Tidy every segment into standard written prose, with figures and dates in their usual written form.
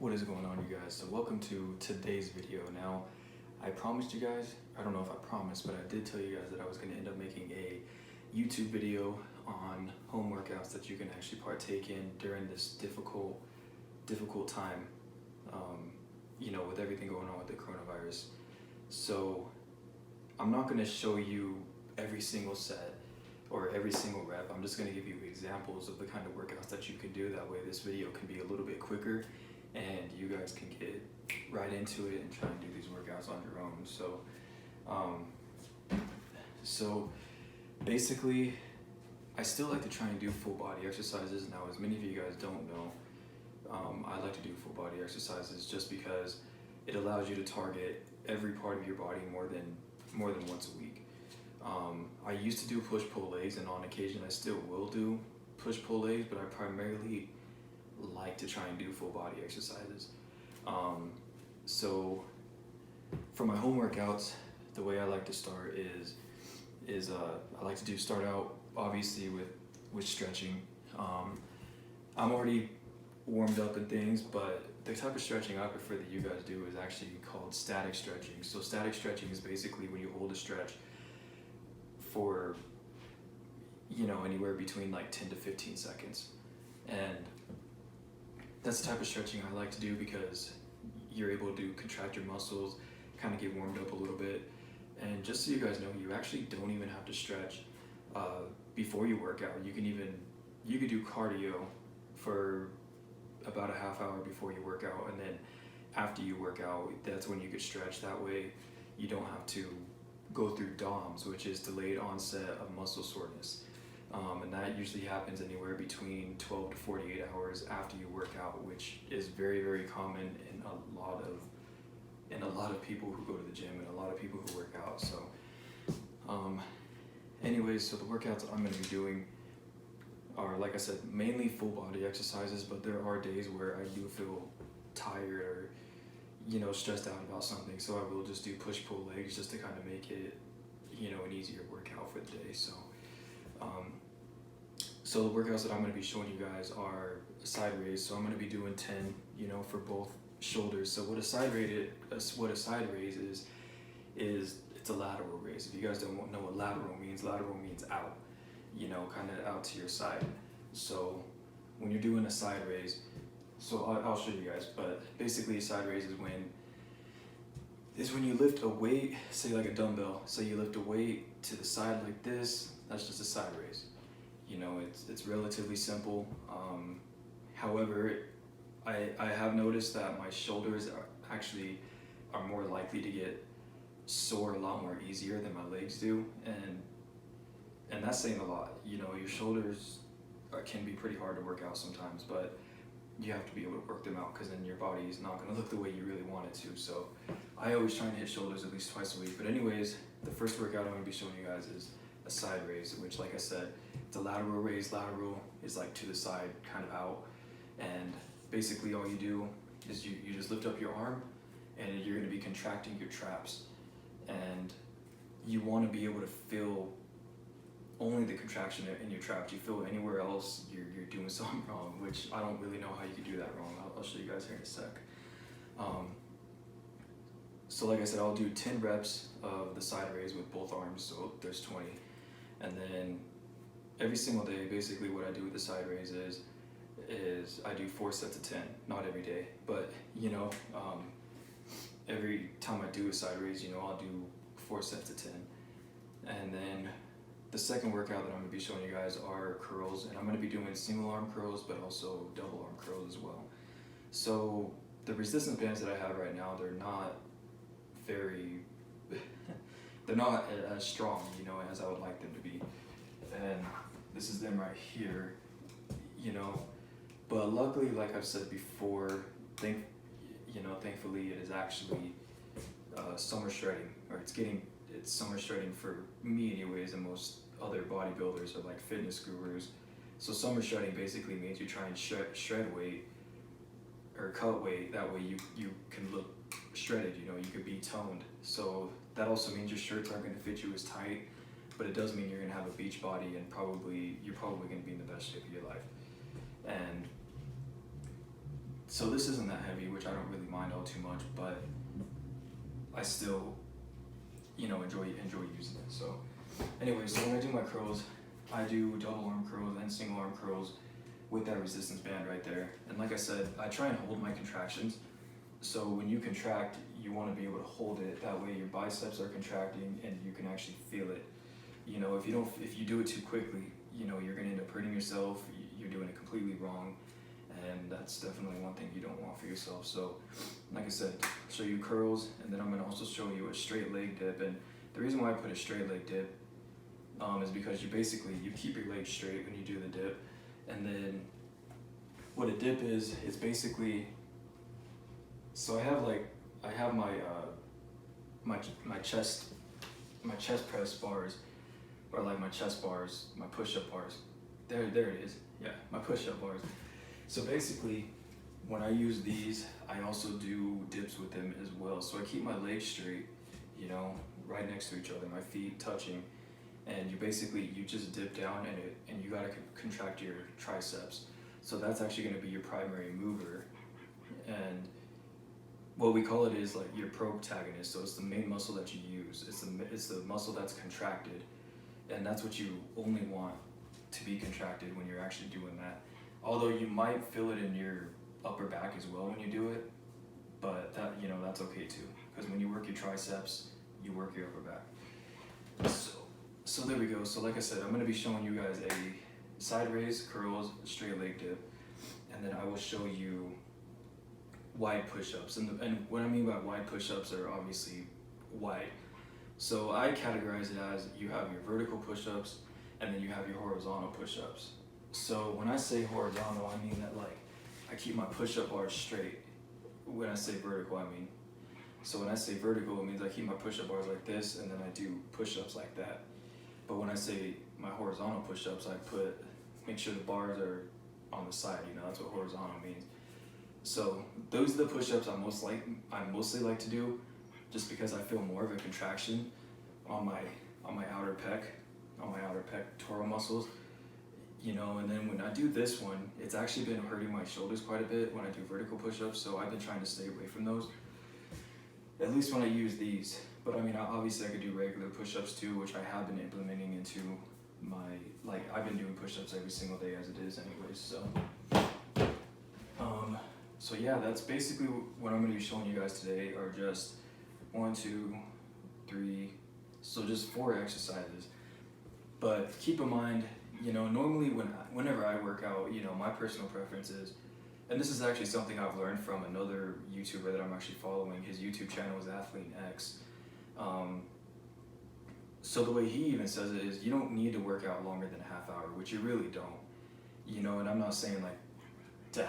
What is going on, you guys? So welcome to today's video. Now, I promised you guys, I don't know if I promised, but I did tell you guys that I was going to end up making a YouTube video on home workouts that you can actually partake in during this difficult time, with everything going on with the coronavirus. So I'm not going to show you every single set or every single rep. I'm just going to give you examples of the kind of workouts that you can do. That way this video can be a little bit quicker and you guys can get right into it and try and do these workouts on your own. So basically, I still like to try and do full body exercises. Now, as many of you guys don't know, I like to do full body exercises just because it allows you to target every part of your body more than once a week. I used to do push-pull legs, and on occasion I still will do push-pull legs, but I primarily like to try and do full body exercises. So for my home workouts, the way I like to start is I like to start out obviously with stretching. I'm already warmed up and things, but the type of stretching I prefer that you guys do is actually called static stretching. So static stretching is basically when you hold a stretch for anywhere between like 10 to 15 seconds. And that's the type of stretching I like to do because you're able to contract your muscles, kind of get warmed up a little bit. And just so you guys know, you actually don't even have to stretch before you work out. You could do cardio for about a half hour before you work out, and then after you work out, that's when you could stretch. That way you don't have to go through DOMS, which is delayed onset of muscle soreness. And that usually happens anywhere between 12 to 48 hours after you work out, which is very, very common in a lot of people who go to the gym and a lot of people who work out. So anyways, so the workouts I'm going to be doing are, like I said, mainly full body exercises, but there are days where I do feel tired or stressed out about something, so I will just do push-pull legs just to kind of make it an easier workout for the day. So the workouts that I'm going to be showing you guys are a side raise. So I'm going to be doing 10 for both shoulders. So what a side raise is it's a lateral raise. If you guys don't know what lateral means out, kind of out to your side. So when you're doing a side raise, so I'll show you guys, but basically a side raise is when you lift a weight, say like a dumbbell. So you lift a weight to the side like this. That's just a side raise. It's relatively simple. However, I have noticed that my shoulders are more likely to get sore a lot more easier than my legs do, and that's saying a lot. Your shoulders can be pretty hard to work out sometimes, but you have to be able to work them out, because then your body is not going to look the way you really want it to. So I always try and hit shoulders at least twice a week. But anyways, the first workout I'm going to be showing you guys is a side raise, which, like I said, it's a lateral raise. Lateral is like to the side, kind of out. And basically all you do is you just lift up your arm, and you're going to be contracting your traps. And you want to be able to feel only the contraction in your traps. You feel anywhere else, you're doing something wrong, which I don't really know how you could do that wrong. I'll show you guys here in a sec. So like I said, I'll do 10 reps of the side raise with both arms, so there's 20. And then every single day, basically what I do with the side raise is I do 4 sets of 10. Not every day, but every time I do a side raise, I'll do 4 sets of 10. And then the second workout that I'm going to be showing you guys are curls, and I'm going to be doing single arm curls, but also double arm curls as well. So the resistance bands that I have right now, they're not as strong, as I would like them to be. And this is them right here, But luckily, like I've said before, thankfully it is actually summer shredding, or it's summer shredding for me anyways, and most other bodybuilders are like fitness gurus. So summer shredding basically means you try and shred weight or cut weight. That way you can look shredded, you could be toned. So that also means your shirts aren't going to fit you as tight, but it does mean you're going to have a beach body, and you're probably going to be in the best shape of your life. And So this isn't that heavy, which I don't really mind all too much, but I still, enjoy using it. So anyways, so when I do my curls, I do double arm curls and single arm curls with that resistance band right there. And like I said, I try and hold my contractions. So when you contract, you want to be able to hold it. That way your biceps are contracting and you can actually feel it. If you do it too quickly, you're gonna end up hurting yourself. You're doing it completely wrong, and that's definitely one thing you don't want for yourself. So, like I said, show you curls, and then I'm gonna also show you a straight leg dip. And the reason why I put a straight leg dip is because you keep your legs straight when you do the dip, and then what a dip is basically. So I have my chest press bars, or like my chest bars, my push-up bars. There it is. Yeah, my push-up bars. So basically, when I use these, I also do dips with them as well. So I keep my legs straight, right next to each other, my feet touching, and you just dip down and you gotta contract your triceps. So that's actually gonna be your primary mover, and what we call it is like your protagonist. So it's the main muscle that you use. It's the muscle that's contracted, and that's what you only want to be contracted when you're actually doing that. Although you might feel it in your upper back as well when you do it, but that's okay too, because when you work your triceps, you work your upper back. So there we go. So like I said, I'm going to be showing you guys a side raise, curls, straight leg dip, and then I will show you wide push-ups. And what I mean by wide push-ups are obviously wide. So I categorize it as you have your vertical push-ups and then you have your horizontal push-ups. So when I say horizontal, I mean that I keep my push-up bars straight. When I say vertical, I mean. So when I say vertical, it means I keep my push-up bars like this and then I do push-ups like that. But when I say my horizontal push-ups, make sure the bars are on the side, that's what horizontal means. So those are the push-ups I mostly like to do, just because I feel more of a contraction on my outer pectoral muscles, and then when I do this one, it's actually been hurting my shoulders quite a bit when I do vertical push-ups, so I've been trying to stay away from those, at least when I use these. But obviously I could do regular push-ups too, which I have been implementing into I've been doing push-ups every single day as it is anyways, so yeah, that's basically what I'm going to be showing you guys today, are just 1, 2, 3, so just 4 exercises. But keep in mind, normally whenever I work out, my personal preference is, and this is actually something I've learned from another YouTuber that I'm actually following. His YouTube channel is Athlete X. So the way he even says it is, you don't need to work out longer than a half hour, which you really don't. And I'm not saying to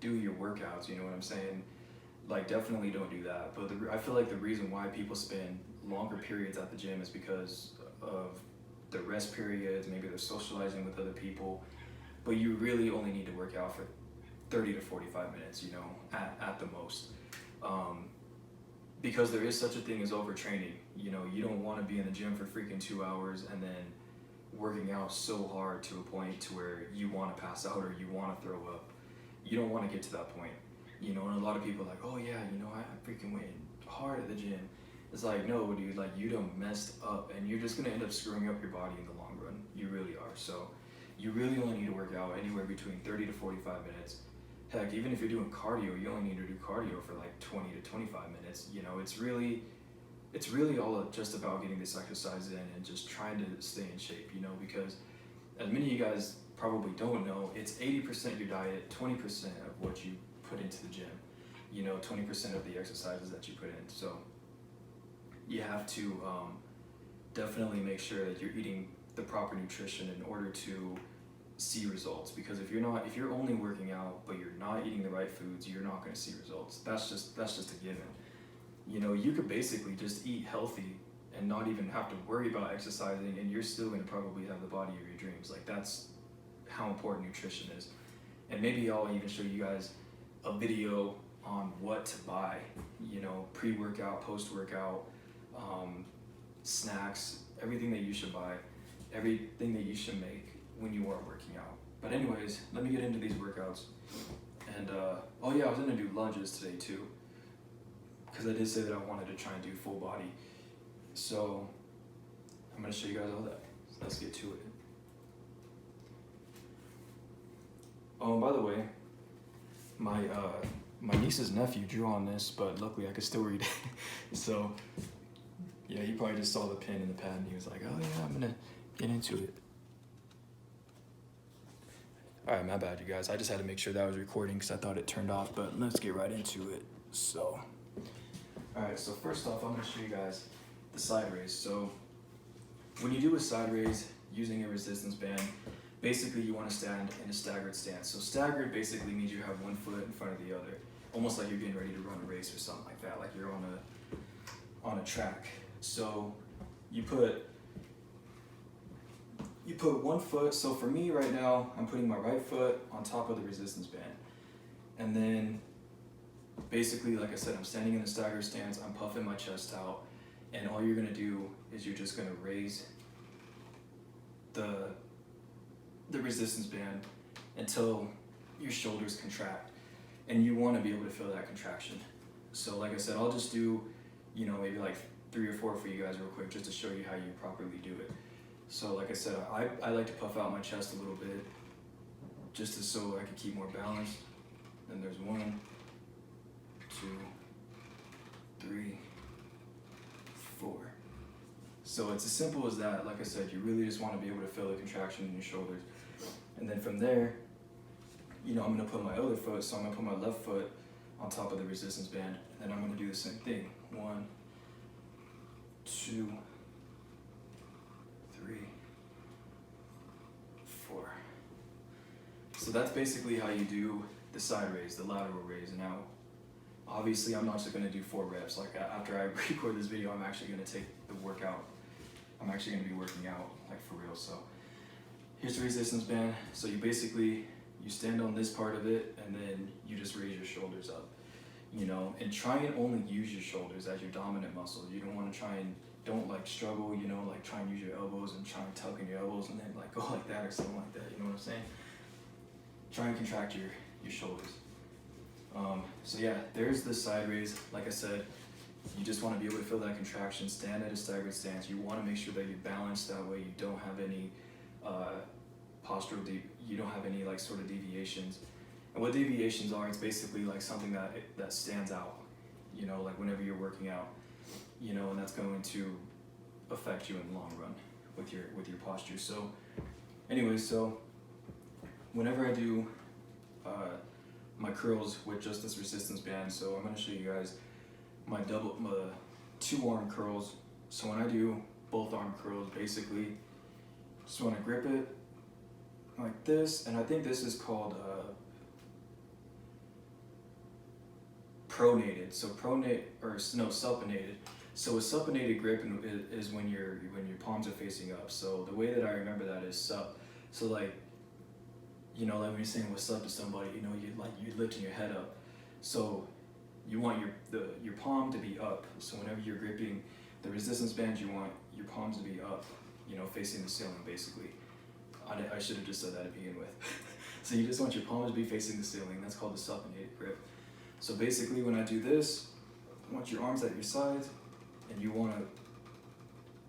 do your workouts, you know what I'm saying? Definitely don't do that. But I feel like the reason why people spend longer periods at the gym is because of the rest periods. Maybe they're socializing with other people, but you really only need to work out for 30 to 45 minutes, at the most. Because there is such a thing as overtraining. You don't want to be in the gym for freaking 2 hours and then working out so hard to a point to where you want to pass out or you want to throw up. You don't want to get to that point, and a lot of people are like, oh yeah, I freaking went hard at the gym. It's like, no dude, you done messed up and you're just going to end up screwing up your body in the long run. You really are. So you really only need to work out anywhere between 30 to 45 minutes. Heck, even if you're doing cardio, you only need to do cardio for 20 to 25 minutes. It's really all just about getting this exercise in and just trying to stay in shape, because as many of you guys probably don't know, it's 80% your diet, 20% of what you put into the gym, 20% of the exercises that you put in. So you have to definitely make sure that you're eating the proper nutrition in order to see results, because if you're only working out but you're not eating the right foods, you're not going to see results. That's just a given. You could basically just eat healthy and not even have to worry about exercising, and you're still going to probably have the body of your dreams. That's how important nutrition is. And maybe I'll even show you guys a video on what to buy, pre-workout, post-workout, snacks, everything that you should buy, everything that you should make when you are working out. But anyways, let me get into these workouts And oh yeah, I was gonna do lunges today too, because I did say that I wanted to try and do full body. So I'm gonna show you guys all that. So let's get to it. Oh, and by the way, my niece's nephew drew on this, but luckily I could still read it. So yeah, he probably just saw the pen and the pad and he was like, oh yeah, I'm gonna get into it. All right, my bad, you guys. I just had to make sure that I was recording because I thought it turned off, but let's get right into it. So, all right, so first off, I'm gonna show you guys the side raise. So when you do a side raise using a resistance band, basically you wanna stand in a staggered stance. So staggered basically means you have one foot in front of the other, almost like you're getting ready to run a race or something like that, like you're on a track. So you put one foot, so for me right now, I'm putting my right foot on top of the resistance band. And then basically, like I said, I'm standing in the stagger stance, I'm puffing my chest out, and all you're gonna do is you're just gonna raise the resistance band until your shoulders contract. And you wanna be able to feel that contraction. So like I said, I'll just do, maybe like 3 or 4 for you guys real quick, just to show you how you properly do it. So like I said, I like to puff out my chest a little bit, just so I can keep more balance. Then there's 1, 2, 3, 4. So it's as simple as that. Like I said, you really just want to be able to feel the contraction in your shoulders. And then from there, I'm gonna put my other foot, so I'm gonna put my left foot on top of the resistance band, and then I'm gonna do the same thing. 1, 2, 3, 4. So that's basically how you do the side raise, the lateral raise. Now, obviously I'm not just gonna do 4 reps. Like after I record this video, I'm actually gonna take the workout. I'm actually gonna be working out, like for real. So here's the resistance band. So you stand on this part of it, and then you just raise your shoulders up, and try and only use your shoulders as your dominant muscle. You don't wanna don't like struggle, like try and use your elbows and try and tuck in your elbows and then like go like that or something like that, you know what I'm saying? Try and contract your shoulders. So yeah, there's the side raise. Like I said, you just want to be able to feel that contraction, stand at a staggered stance. You want to make sure that you're balanced, that way you don't have any postural, you don't have any like sort of deviations. And what deviations are, it's basically like something that stands out, like whenever you're working out, and that's going to affect you in the long run with your posture. So anyways, so whenever I do my curls with just this resistance band, so I'm going to show you guys my 2-arm curls. So when I do both arm curls, basically just want to grip it like this, and I think this is called pronated. So supinated. So a supinated grip is when your palms are facing up. So the way that I remember that is sup. So like like when you're saying what's up to somebody, you're lifting your head up. So you want your palm to be up. So whenever you're gripping the resistance band, you want your palms to be up, facing the ceiling basically. I should have just said that to begin with. So you just want your palms to be facing the ceiling. That's called the supinated grip. So basically when I do this, I want your arms at your sides, and you want to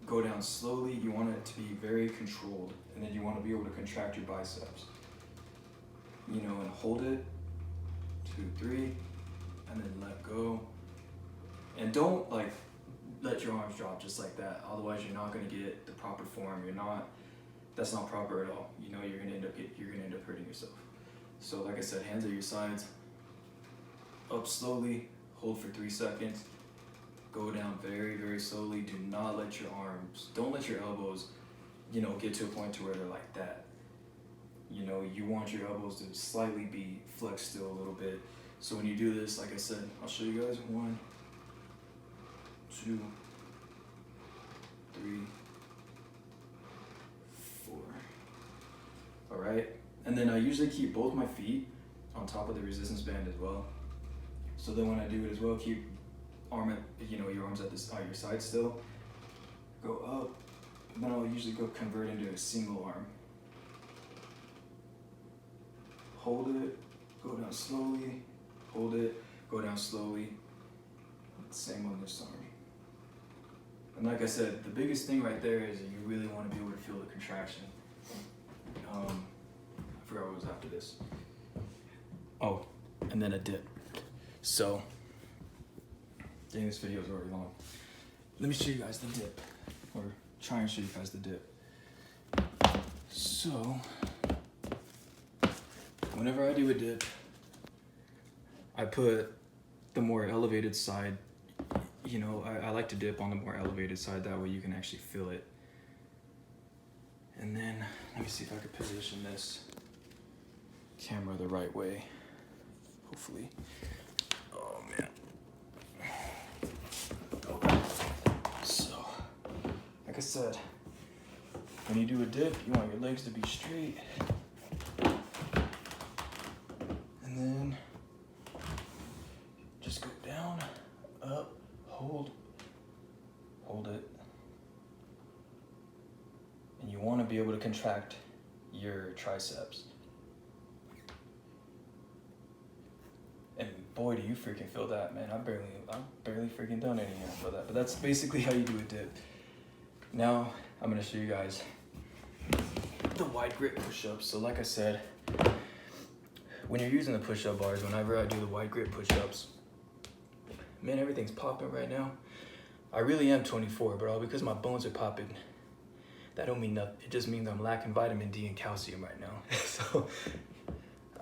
go down slowly. You want it to be very controlled, and then you want to be able to contract your biceps. And hold it, 2, 3, and then let go. And don't like let your arms drop just like that. Otherwise, you're not going to get the proper form. That's not proper at all. You're going to end up hurting yourself. So like I said, hands at your sides, up slowly, hold for 3 seconds, go down very, very slowly. Do not let your arms, don't let your elbows, get to a point to where they're like that. You want your elbows to slightly be flexed still a little bit. So when you do this, like I said, I'll show you guys. 1, 2, 3, 4. All right. And then I usually keep both my feet on top of the resistance band as well. So then when I do it as well, keep your arms at your side still. Go up. And then I'll usually convert into a single arm. Hold it, go down slowly, hold it, go down slowly. Same on this arm. And like I said, the biggest thing right there is that you really want to be able to feel the contraction. I forgot what was after this. Oh, and then a dip. So, dang, this video is already long. Let me show you guys the dip, or try and show you guys the dip. So, whenever I do a dip, I put the more elevated side. You know, I like to dip on the more elevated side, that way you can actually feel it. And then, let me see if I could position this camera the right way, hopefully. Oh man. Okay. So, like I said, when you do a dip, you want your legs to be straight. And then, just go down, up, hold it, and you want to be able to contract your triceps. And boy, do you freaking feel that, man. I'm barely freaking done anything for that. But that's basically how you do a dip. Now I'm gonna show you guys the wide grip push-ups. So like I said, when you're using the push-up bars, whenever I do the wide grip push-ups, man, everything's popping right now. I really am 24, but all because my bones are popping, that don't mean nothing. It just means I'm lacking vitamin D and calcium right now. So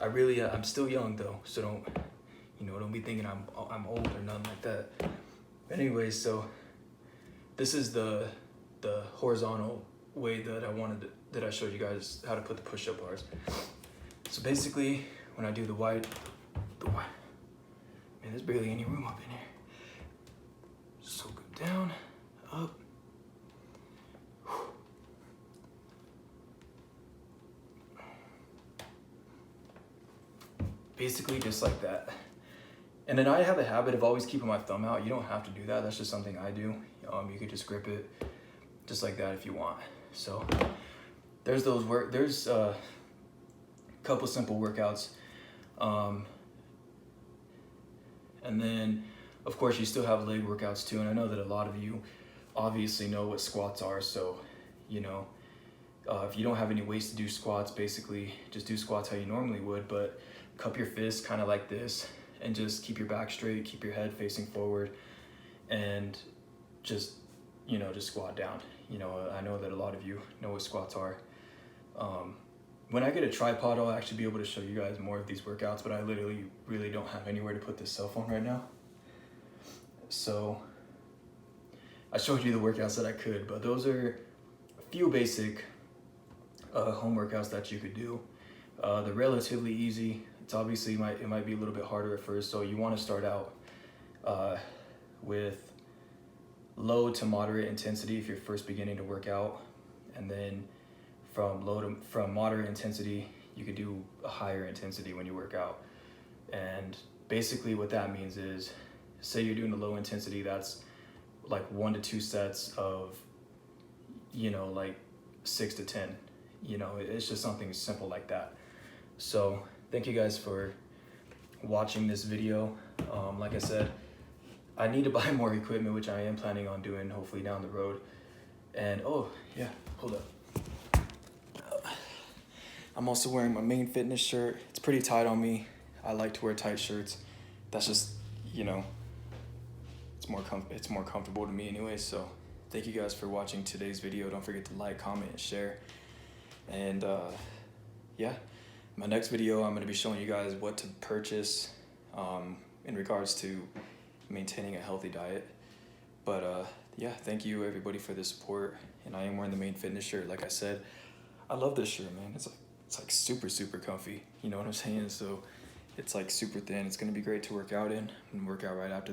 I really, I'm still young though, so don't be thinking I'm old or nothing like that. But anyways, so this is the horizontal way that I showed you guys how to put the push-up bars. So basically, when I do the wide, man, there's barely any room up in here. So go down, up. Basically just like that. And then I have a habit of always keeping my thumb out. You don't have to do that. That's just something I do. You could just grip it just like that if you want. So there's a couple simple workouts. And then of course you still have leg workouts too. And I know that a lot of you obviously know what squats are. So, if you don't have any weights to do squats, basically just do squats how you normally would, but cup your fists kind of like this and just keep your back straight, keep your head facing forward, and just squat down. I know that a lot of you know what squats are. When I get a tripod, I'll actually be able to show you guys more of these workouts, but I literally really don't have anywhere to put this cell phone right now. So I showed you the workouts that I could, but those are a few basic home workouts that you could do. They're relatively easy. It's obviously it might be a little bit harder at first, so you want to start out with low to moderate intensity if you're first beginning to work out, and then from moderate intensity you could do a higher intensity when you work out. And basically what that means is, say you're doing a low intensity, that's like 1 to 2 sets of like 6 to 10. It's just something simple like that. So thank you guys for watching this video. Like I said, I need to buy more equipment, which I am planning on doing hopefully down the road. And oh yeah, hold up. I'm also wearing my Main Fitness shirt. It's pretty tight on me. I like to wear tight shirts. That's just, it's more comfortable to me anyway. So thank you guys for watching today's video. Don't forget to like, comment, and share. And yeah, my next video, I'm going to be showing you guys what to purchase in regards to maintaining a healthy diet. But yeah, thank you everybody for the support. And I am wearing the Main Fitness shirt. Like I said, I love this shirt, man. It's like super, super comfy. You know what I'm saying? So it's like super thin. It's going to be great to work out in and work out right after.